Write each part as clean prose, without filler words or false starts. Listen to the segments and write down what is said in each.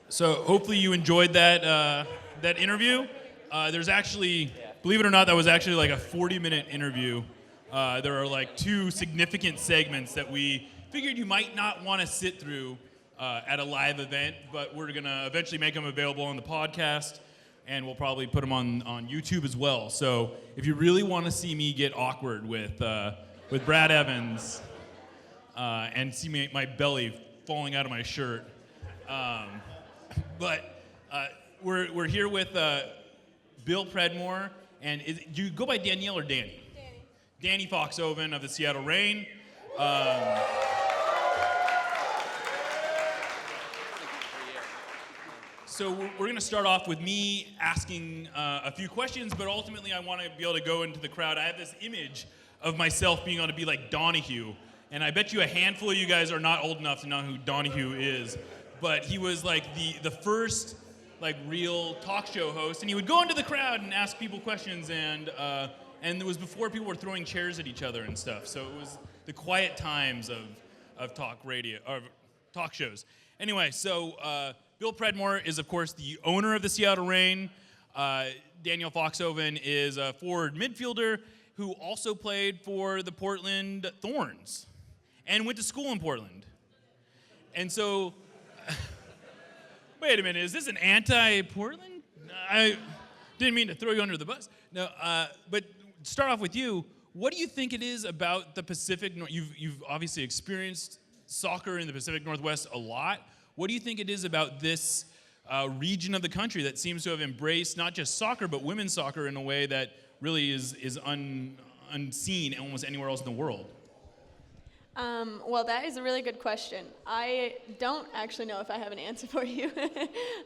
So hopefully you enjoyed that interview. There's actually, believe it or not, that was actually like a 40-minute interview. There are like two significant segments that we figured you might not want to sit through at a live event, but we're gonna eventually make them available on the podcast, and we'll probably put them on YouTube as well. So if you really want to see me get awkward with Brad Evans and see my belly falling out of my shirt. But we're here with Bill Predmore, and do you go by Danielle or Danny? Danny Foxhoven of the Seattle Reign. So we're going to start off with me asking a few questions, but ultimately I want to be able to go into the crowd. I have this image of myself being able to be like Donahue, and I bet you a handful of you guys are not old enough to know who Donahue is, but he was like the first like real talk show host, and he would go into the crowd and ask people questions, and it was before people were throwing chairs at each other and stuff. So it was the quiet times of talk radio or talk shows. Anyway, so Bill Predmore is of course the owner of the Seattle Reign. Daniel Foxhoven is a forward midfielder who also played for the Portland Thorns and went to school in Portland. And so, wait a minute, is this an anti-Portland? I didn't mean to throw you under the bus. No, but start off with you. What do you think it is about the Pacific? You've obviously experienced soccer in the Pacific Northwest a lot. What do you think it is about this region of the country that seems to have embraced not just soccer, but women's soccer in a way that really is unseen almost anywhere else in the world? Well, that is a really good question. I don't actually know if I have an answer for you.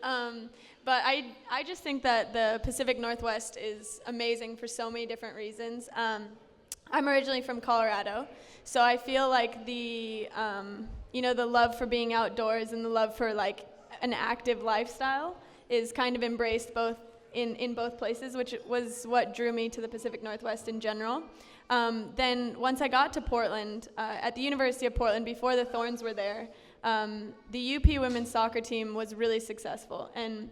But I just think that the Pacific Northwest is amazing for so many different reasons. I'm originally from Colorado, so I feel like the love for being outdoors and the love for like an active lifestyle is kind of embraced both in both places, which was what drew me to the Pacific Northwest in general. Then once I got to Portland, at the University of Portland, before the Thorns were there, the UP women's soccer team was really successful, and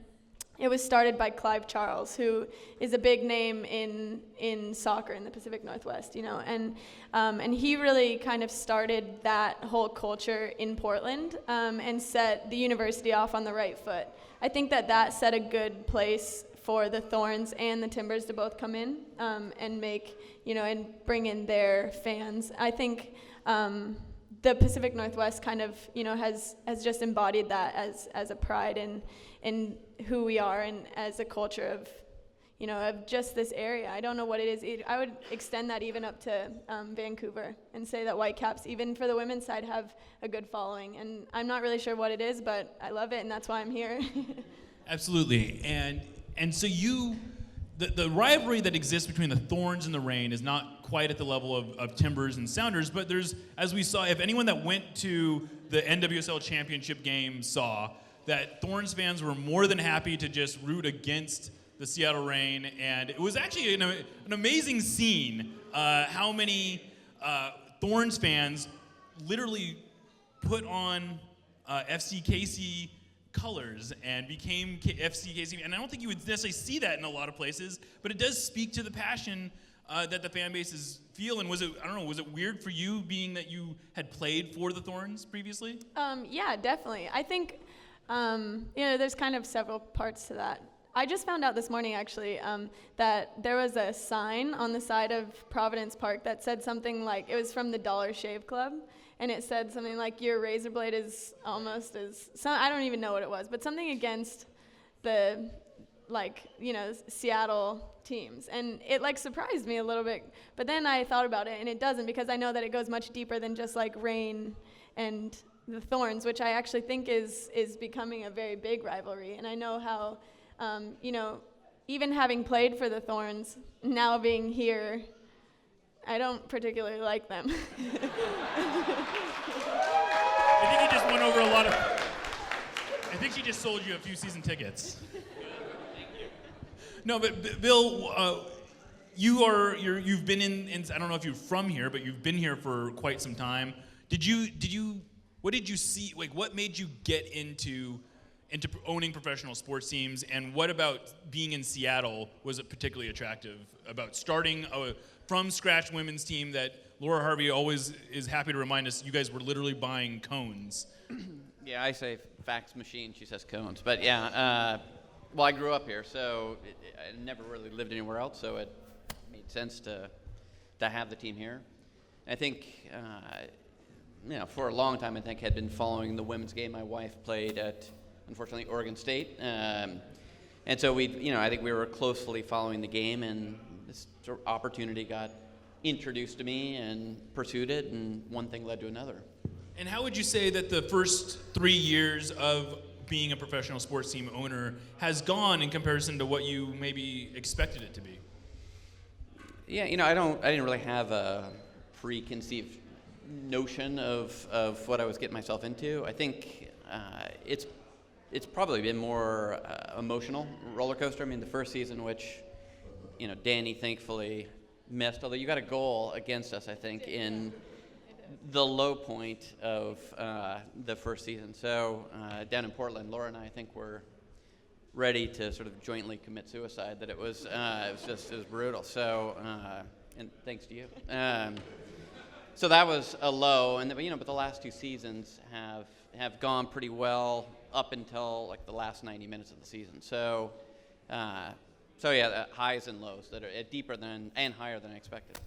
it was started by Clive Charles, who is a big name in soccer in the Pacific Northwest, and he really kind of started that whole culture in Portland and set the university off on the right foot. I think that set a good place for the Thorns and the Timbers to both come in and make, and bring in their fans. I think the Pacific Northwest kind of, has just embodied that as a pride in who we are and as a culture of, of just this area. I don't know what it is. I would extend that even up to Vancouver and say that Whitecaps, even for the women's side, have a good following. And I'm not really sure what it is, but I love it, and that's why I'm here. Absolutely. And so the rivalry that exists between the Thorns and the Reign is not quite at the level of Timbers and Sounders, but there's, as we saw, if anyone that went to the NWSL championship game saw that Thorns fans were more than happy to just root against the Seattle Reign, and it was actually an amazing scene how many Thorns fans literally put on FC Casey colors and became FC Casey, and I don't think you would necessarily see that in a lot of places, but it does speak to the passion that the fan bases feel. And was it weird for you, being that you had played for the Thorns previously? Yeah, definitely. I think there's kind of several parts to that. I just found out this morning, actually, that there was a sign on the side of Providence Park that said something like, it was from the Dollar Shave Club, and it said something like, your razor blade is almost as, I don't even know what it was, but something against the, Seattle teams. And it, surprised me a little bit, but then I thought about it, and it doesn't, because I know that it goes much deeper than just, Reign and the Thorns, which I actually think is becoming a very big rivalry. And I know how, even having played for the Thorns, now being here, I don't particularly like them. I think he just went over a lot of... I think she just sold you a few season tickets. Thank you. No, but Bill, you've been in, I don't know if you're from here, but you've been here for quite some time. What did you see, what made you get into into owning professional sports teams, and what about being in Seattle was particularly attractive about starting a from scratch women's team that Laura Harvey always is happy to remind us you guys were literally buying cones? Yeah, I say fax machine, she says cones. But yeah, well, I grew up here, so I never really lived anywhere else, so it made sense to have the team here. I think, for a long time, I think, had been following the women's game. My wife played at, unfortunately, Oregon State. And so I think we were closely following the game, and this sort of opportunity got introduced to me and pursued it, and one thing led to another. And how would you say that the first 3 years of being a professional sports team owner has gone in comparison to what you maybe expected it to be? Yeah, I didn't really have a preconceived notion of what I was getting myself into. I think it's probably been more emotional roller coaster. I mean, the first season, which Danny thankfully missed, although you got a goal against us, I think, in the low point of the first season. So down in Portland, Laura and I think were ready to sort of jointly commit suicide. That it was brutal. So and thanks to you. So that was a low, and but the last two seasons have gone pretty well up until like the last 90 minutes of the season. So yeah, highs and lows that are deeper than and higher than I expected.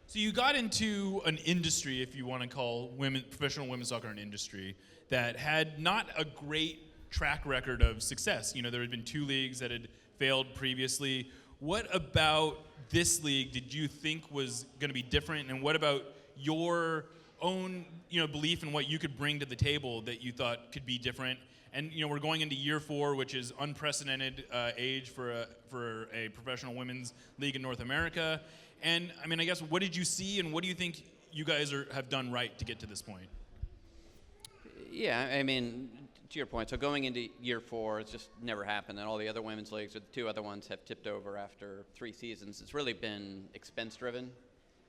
So you got into an industry, if you want to call professional women's soccer an industry, that had not a great track record of success. There had been 2 leagues that had failed previously. What about this league did you think was going to be different, and what about your own belief in what you could bring to the table that you thought could be different? And we're going into year 4, which is unprecedented age for a professional women's league in North America. And I mean, I guess, what did you see, and what do you think you guys have done right to get to this point? Yeah, I mean, to your point, so going into year 4, it's just never happened. And all the other women's leagues, or the 2 other ones, have tipped over after 3 seasons. It's really been expense-driven.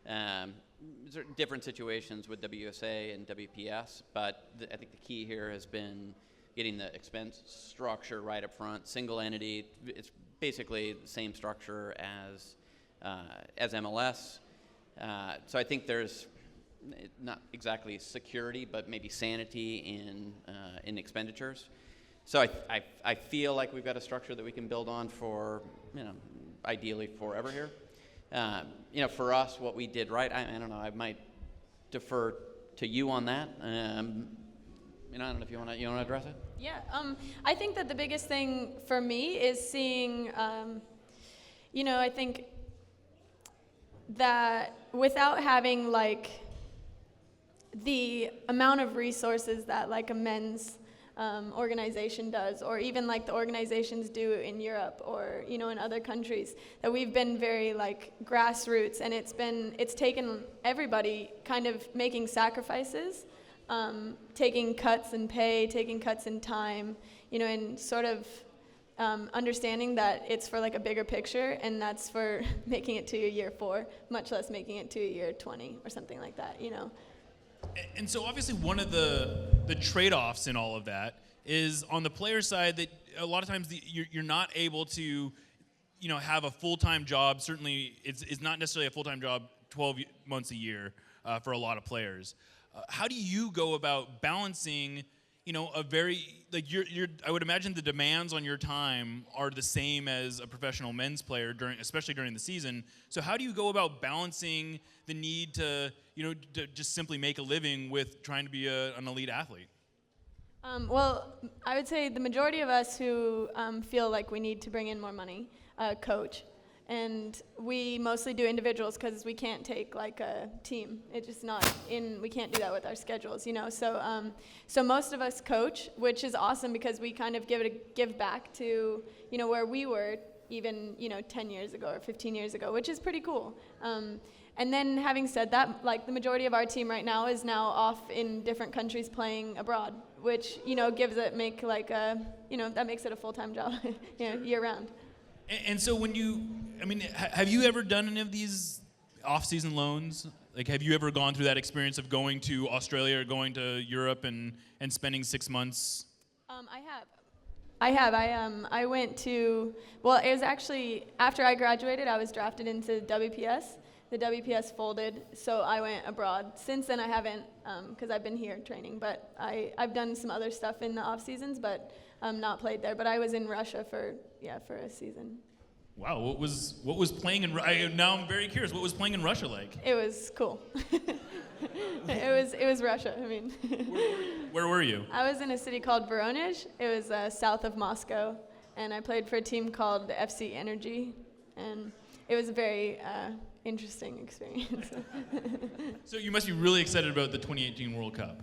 There are different situations with WSA and WPS, but I think the key here has been getting the expense structure right up front, single entity. It's basically the same structure as MLS. So I think there's not exactly security, but maybe sanity in expenditures. So I feel like we've got a structure that we can build on for, ideally forever here. For us, what we did right, I don't know, I might defer to you on that. I don't know if you want to address it? Yeah, I think that the biggest thing for me is seeing, I think that without having like the amount of resources that like a men's organization does, or even like the organizations do in Europe or in other countries, that we've been very like grassroots, and it's taken everybody kind of making sacrifices, taking cuts in pay, taking cuts in time, and sort of understanding that it's for like a bigger picture, and that's for making it to year 4, much less making it to year 20 or something like that, And so obviously one of the trade-offs in all of that is on the player side that a lot of times you're not able to, have a full-time job. Certainly it's not necessarily a full-time job 12 months a year for a lot of players. How do you go about balancing, a very, like I would imagine the demands on your time are the same as a professional men's player especially during the season. So how do you go about balancing the need to just simply make a living with trying to be an elite athlete? Well, I would say the majority of us who feel like we need to bring in more money coach. And we mostly do individuals because we can't take like a team. It's just not we can't do that with our schedules, So most of us coach, which is awesome because we kind of give back to, where we were even, 10 years ago or 15 years ago, which is pretty cool. And then having said that, like the majority of our team right now is now off in different countries playing abroad, which, that makes it a full-time job, year round. And so have you ever done any of these off-season loans? Like, have you ever gone through that experience of going to Australia or going to Europe and spending 6 months? I have. I have. I went to, well, it was actually after I graduated, I was drafted into WPS. The WPS folded, so I went abroad. Since then, I haven't, because I've been here training. But I've done some other stuff in the off seasons, but not played there. But I was in Russia for a season. Wow, what was playing in? Now I'm very curious. What was playing in Russia like? It was cool. It was Russia. I mean, Where were you? I was in a city called Voronezh. It was south of Moscow, and I played for a team called FC Energy, and it was a very interesting experience. So you must be really excited about the 2018 World Cup.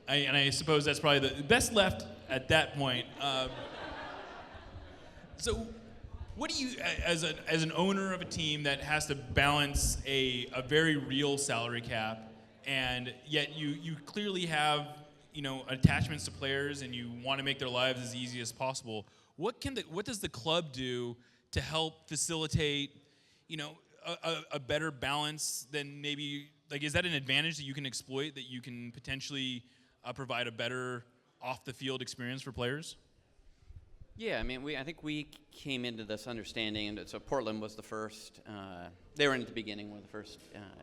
I suppose that's probably the best left at that point. So what do you, as an owner of a team that has to balance a very real salary cap, and yet you clearly have, attachments to players and you want to make their lives as easy as possible, what does the club do to help facilitate, a better balance than maybe, like, is that an advantage that you can exploit, that you can potentially provide a better off-the-field experience for players? Yeah, I mean, I think we came into this understanding, and so Portland was the first. They were in at the beginning, one of the first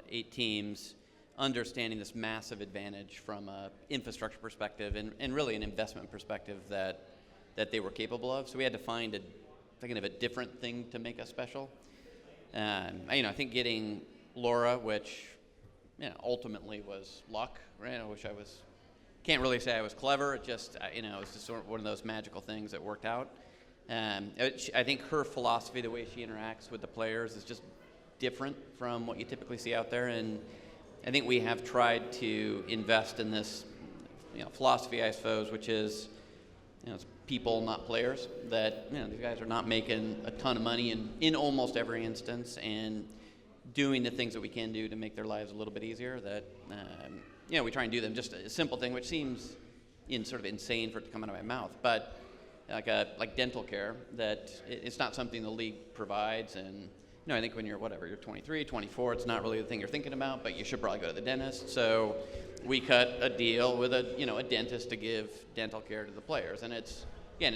8 teams, understanding this massive advantage from an infrastructure perspective and really an investment perspective that they were capable of. So we had to find a different thing to make us special. I think getting Laura, which ultimately was luck. Right? I wish I was. Can't really say I was clever. It just, it was just sort of one of those magical things that worked out. I think her philosophy, the way she interacts with the players, is just different from what you typically see out there. And I think we have tried to invest in this, philosophy, I suppose, which is, it's people, not players. That these guys are not making a ton of money in almost every instance, and doing the things that we can do to make their lives a little bit easier. That. We try and do them. Just a simple thing, which seems sort of insane for it to come out of my mouth, but like dental care, that it's not something the league provides. And I think when you're 23, 24, it's not really the thing you're thinking about, but you should probably go to the dentist. So we cut a deal with a dentist to give dental care to the players, and it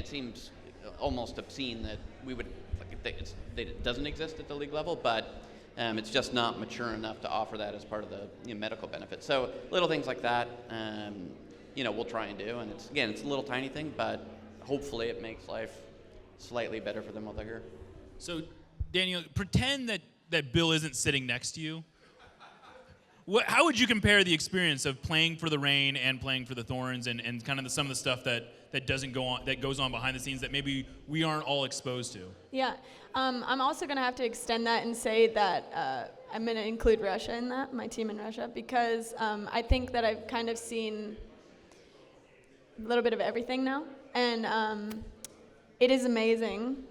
seems almost obscene that we would it doesn't exist at the league level, but. It's just not mature enough to offer that as part of the medical benefits. So little things like that, we'll try and do. And it's a little tiny thing, but hopefully it makes life slightly better for them while they're here. So, Daniel, pretend that Bill isn't sitting next to you. How would you compare the experience of playing for the Reign and playing for the Thorns, and kind of some of the stuff that goes on behind the scenes that maybe we aren't all exposed to? Yeah, I'm also going to have to extend that and say that I'm going to include Russia in that, my team in Russia, because I think that I've kind of seen a little bit of everything now, and it is amazing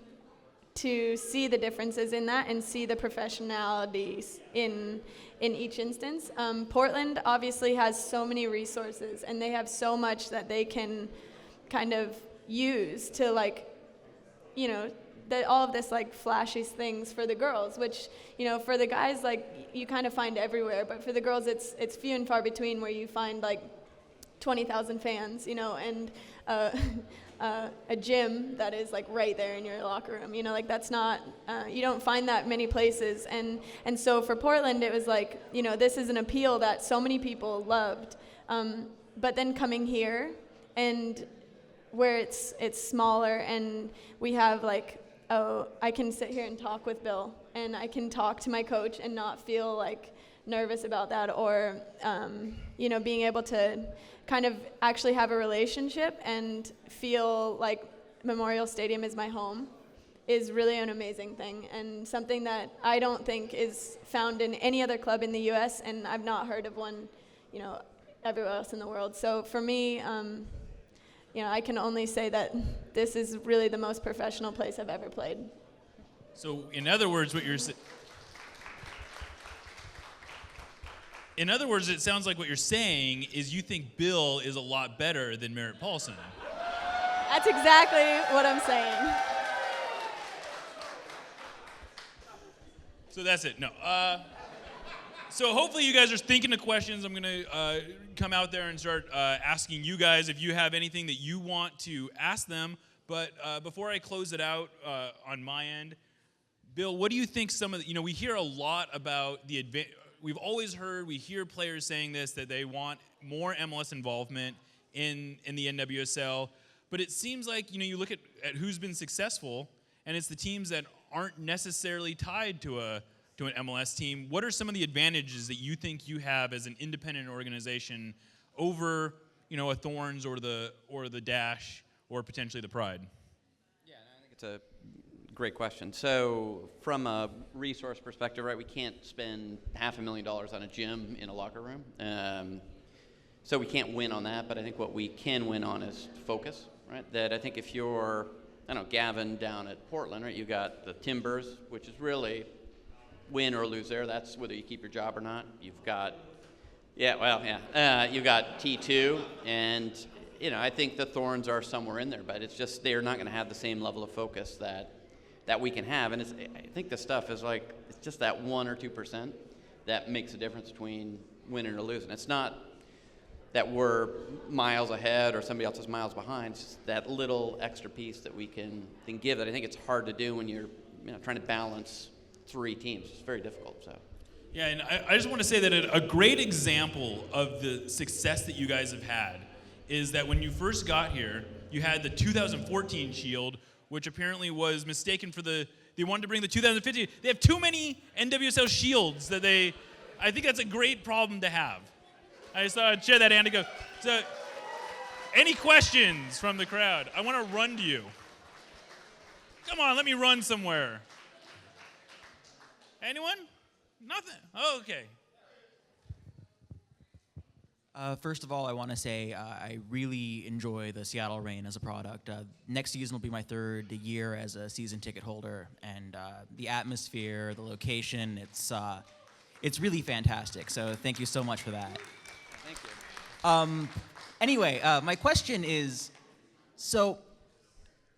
to see the differences in that and see the professionalities in each instance. Portland obviously has so many resources, and they have so much that they can kind of use to all of this flashy things for the girls, which for the guys you kind of find everywhere, but for the girls it's few and far between where you find 20,000 fans, and a gym that is right there in your locker room. That's not you don't find that many places, and so for Portland it was this is an appeal that so many people loved, but then coming here and where it's smaller, and we have I can sit here and talk with Bill, and I can talk to my coach and not feel nervous about that, or being able to kind of actually have a relationship and feel like Memorial Stadium is my home is really an amazing thing, and something that I don't think is found in any other club in the U.S., and I've not heard of one everywhere else in the world. So for me, I can only say that this is really the most professional place I've ever played. So, in other words, it sounds like what you're saying is you think Bill is a lot better than Merritt Paulson. That's exactly what I'm saying. So that's it. No. So hopefully you guys are thinking of questions. I'm going to come out there and start asking you guys if you have anything that you want to ask them. But before I close it out on my end, Bill, what do you think some of the, we hear a lot about the we've always heard, we hear players saying this, that they want more MLS involvement in the NWSL. But it seems like, you look at who's been successful, and it's the teams that aren't necessarily tied to an MLS team. What are some of the advantages that you think you have as an independent organization over, a Thorns or the Dash or potentially the Pride? Yeah, I think it's a great question. So from a resource perspective, right, we can't spend $500,000 on a gym in a locker room. So we can't win on that, but I think what we can win on is focus, right? That I think if you're, Gavin down at Portland, right, you got the Timbers, which is really win or lose there. That's whether you keep your job or not. You've got, you've got T2, and, I think the Thorns are somewhere in there, but it's just they're not going to have the same level of focus that we can have. And I think the stuff is it's just that 1 or 2% that makes a difference between winning or losing. It's not that we're miles ahead or somebody else is miles behind. It's just that little extra piece that we can give that I think it's hard to do when you're trying to balance 3 teams. It's very difficult. So. Yeah, and I just want to say that a great example of the success that you guys have had is that when you first got here, you had the 2014 Shield, which apparently was mistaken for they wanted to bring the 2015. They have too many NWSL Shields that I think that's a great problem to have. I just thought I'd share that anecdote. So, any questions from the crowd? I want to run to you. Come on, let me run somewhere. Anyone? Nothing? Oh, okay. First of all, I want to say I really enjoy the Seattle Reign as a product. Next season will be my 3rd year as a season ticket holder, and the atmosphere, the location, it's really fantastic. So thank you so much for that. Thank you. Anyway, my question is, so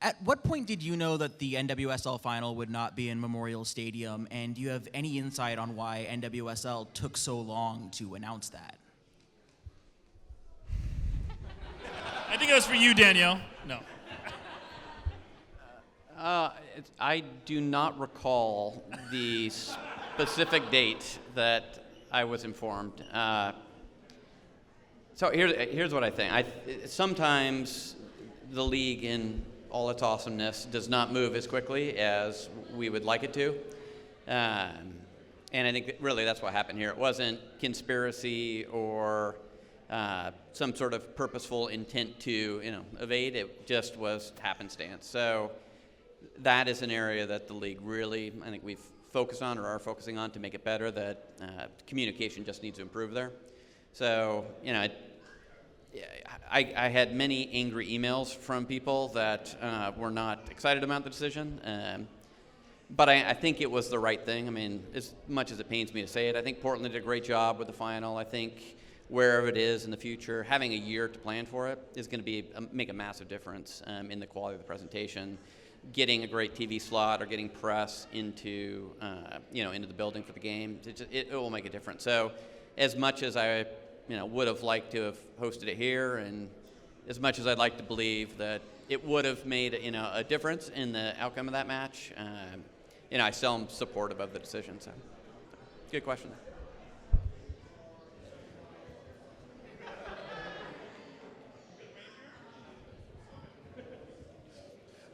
at what point did you know that the NWSL final would not be in Memorial Stadium, and do you have any insight on why NWSL took so long to announce that? I think that was for you, Danielle. No. I do not recall the specific date that I was informed. So here's what I think. Sometimes the league, in all its awesomeness, does not move as quickly as we would like it to. And I think really that's what happened here. It wasn't conspiracy or some sort of purposeful intent to evade. It just was happenstance. So that is an area that the league really, I think we've focused on or are focusing on to make it better, that communication just needs to improve there. So, I had many angry emails from people that were not excited about the decision. But I think it was the right thing. I mean, as much as it pains me to say it, I think Portland did a great job with the final. I think wherever it is in the future, having a year to plan for it is going to make a massive difference in the quality of the presentation. Getting a great TV slot or getting press into the building for the game, it will make a difference. So, as much as I would have liked to have hosted it here, and as much as I'd like to believe that it would have made a difference in the outcome of that match, I still am supportive of the decision. So, good question.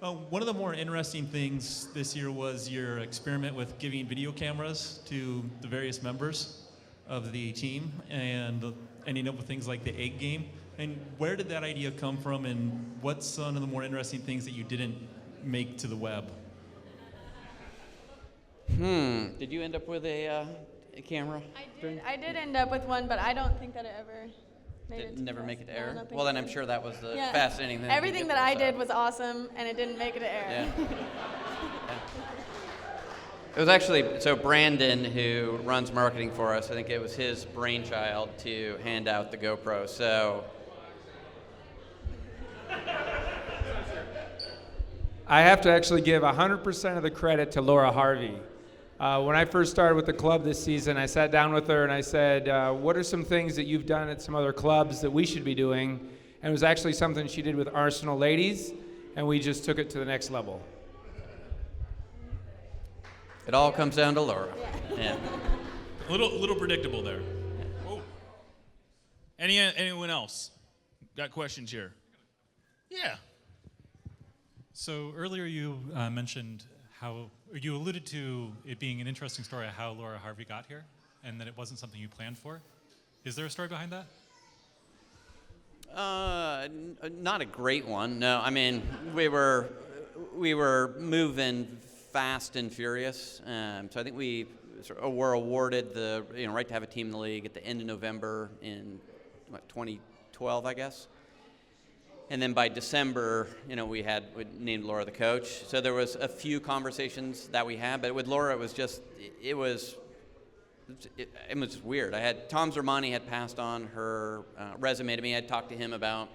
One of the more interesting things this year was your experiment with giving video cameras to the various members of the team, and ending up with things like the egg game. And where did that idea come from, and what's some of the more interesting things that you didn't make to the web? Did you end up with a camera? I did end up with one, but I don't think that it ever made it to never press. make it to No, I air? don't think Well, it then I'm did. sure that was the Yeah. fascinating thing. Everything that I did was awesome, and it didn't make it to air. Yeah. It was actually, so Brandon, who runs marketing for us, I think it was his brainchild to hand out the GoPro. So I have to actually give 100% of the credit to Laura Harvey. When I first started with the club this season, I sat down with her and I said, what are some things that you've done at some other clubs that we should be doing? And it was actually something she did with Arsenal ladies, and we just took it to the next level. It all comes down to Laura. Yeah. A little predictable there. Whoa. Anyone else? Got questions here? Yeah. So earlier you mentioned you alluded to it being an interesting story of how Laura Harvey got here, and that it wasn't something you planned for. Is there a story behind that? Not a great one. No, I mean we were moving fast and furious. So I think we were awarded the right to have a team in the league at the end of November in 2012, I guess. And then by December, we named Laura the coach. So there was a few conversations that we had, but with Laura, it was weird. Tom Zermani had passed on her resume to me. I'd talked to him about,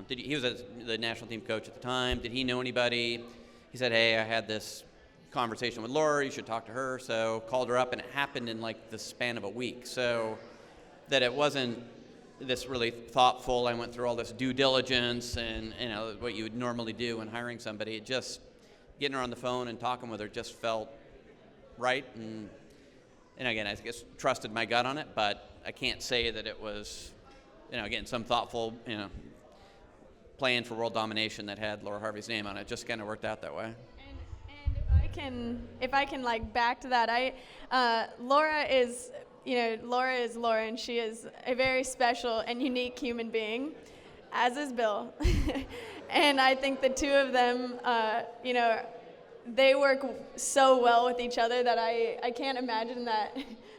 he was the national team coach at the time. Did he know anybody? He said, hey, I had this conversation with Laura. You should talk to her. So called her up, and it happened in like the span of a week. So that it wasn't this really thoughtful, I went through all this due diligence and what you would normally do when hiring somebody. It just, getting her on the phone and talking with her just felt right. And again, I guess trusted my gut on it, but I can't say that it was, again, some thoughtful, plan for world domination that had Laura Harvey's name on it. It just kind of worked out that way. And if I can like back to that, Laura is Laura, and she is a very special and unique human being, as is Bill. And I think the two of them, they work so well with each other that I can't imagine that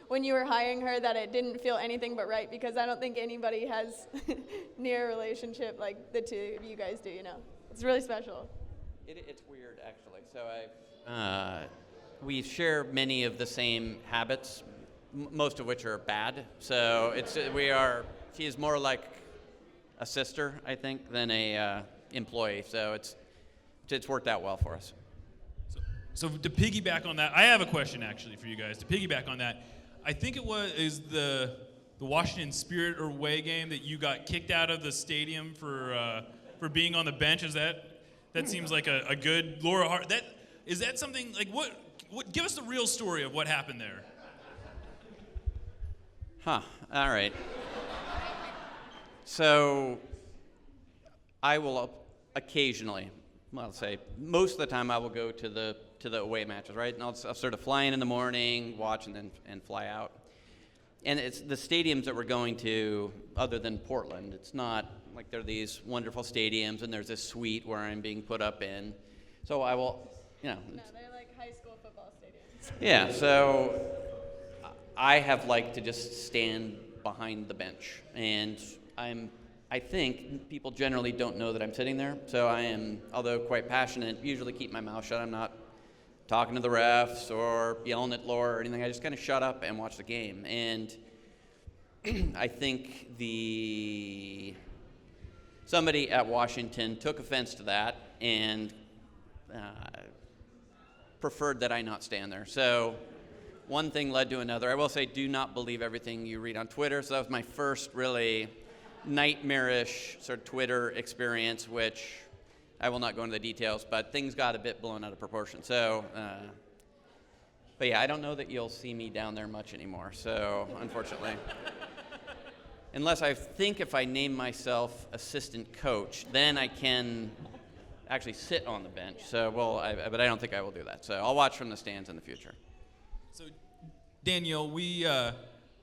when you were hiring her that it didn't feel anything but right, because I don't think anybody has near a relationship like the two of you guys do, It's really special. It's weird, actually. So we share many of the same habits, most of which are bad. So she is more like a sister, I think, than a employee. So it's worked out well for us. So to piggyback on that, I have a question actually for you guys. To piggyback on that, I think is the Washington Spirit or Way game that you got kicked out of the stadium for being on the bench. Is that seems like a good Laura Hart? Is that something like what? Give us the real story of what happened there. All right. So I will occasionally, I'll say most of the time, I will go to the away matches, right? And I'll sort of fly in the morning, watch, and fly out. And it's the stadiums that we're going to, other than Portland. It's not like they're these wonderful stadiums, and there's this suite where I'm being put up in. So I will, No, they're like high school football stadiums. Yeah. So I have liked to just stand behind the bench, and I think people generally don't know that I'm sitting there. So I am, although quite passionate, usually keep my mouth shut. I'm not talking to the refs or yelling at Laura or anything. I just kind of shut up and watch the game. And I think somebody at Washington took offense to that and preferred that I not stand there. So one thing led to another. I will say, do not believe everything you read on Twitter. So that was my first really nightmarish sort of Twitter experience, which I will not go into the details, but things got a bit blown out of proportion. So, but yeah, I don't know that you'll see me down there much anymore. So, unfortunately, unless I think if I name myself assistant coach, then I can actually sit on the bench. So, but I don't think I will do that. So I'll watch from the stands in the future. So, Danielle, we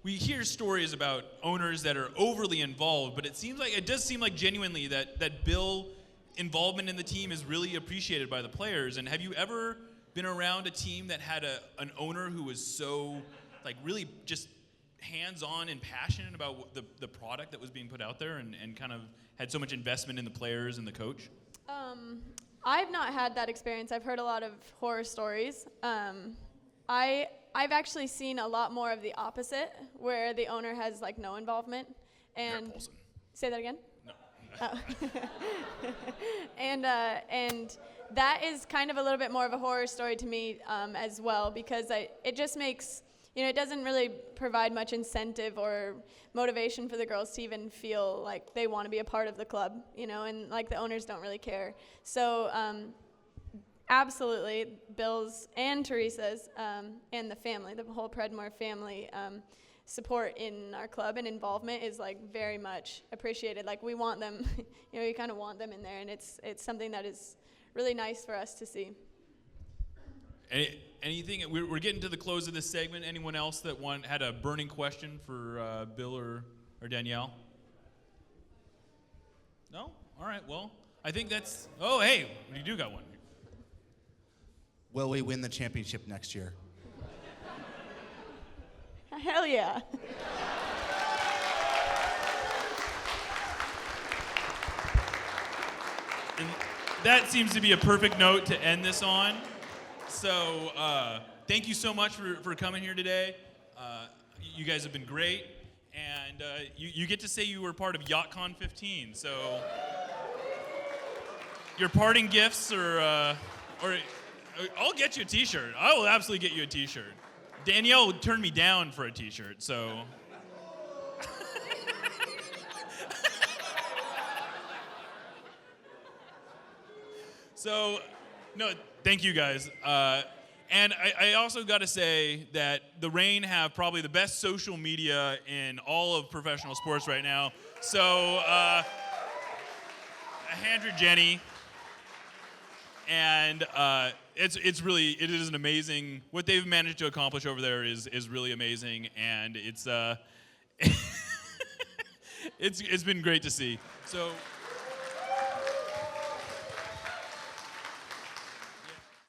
hear stories about owners that are overly involved, but it does seem like genuinely that Bill involvement in the team is really appreciated by the players. And have you ever been around a team that had an owner who was so really just hands-on and passionate about the product that was being put out there and kind of had so much investment in the players and the coach? I've not had that experience. I've heard a lot of horror stories. I've actually seen a lot more of the opposite, where the owner has no involvement. And Paulson. Say that again? No. Oh. And that is kind of a little bit more of a horror story to me as well, because it just makes, it doesn't really provide much incentive or motivation for the girls to even feel like they want to be a part of the club, and like the owners don't really care. So absolutely, Bill's and Teresa's and the family, the whole Predmore family, support in our club and involvement is like very much appreciated. Like we want them, we kind of want them in there, and it's something that is really nice for us to see. Anything? We're getting to the close of this segment. Anyone else that had a burning question for Bill or Danielle? No? All right. Well, I think that's. Oh, hey, you do got one. Will we win the championship next year? Hell yeah. And that seems to be a perfect note to end this on. So thank you so much for coming here today. You guys have been great. And you get to say you were part of YachtCon15. So your parting gifts or I'll get you a t-shirt. I will absolutely get you a t-shirt. Danielle turned me down for a t-shirt, so. So, no, thank you guys. And I also got to say that the Reign have probably the best social media in all of professional sports right now. So, a hand to Jenny. And it is an amazing, what they've managed to accomplish over there is really amazing, and it's it's been great to see. So.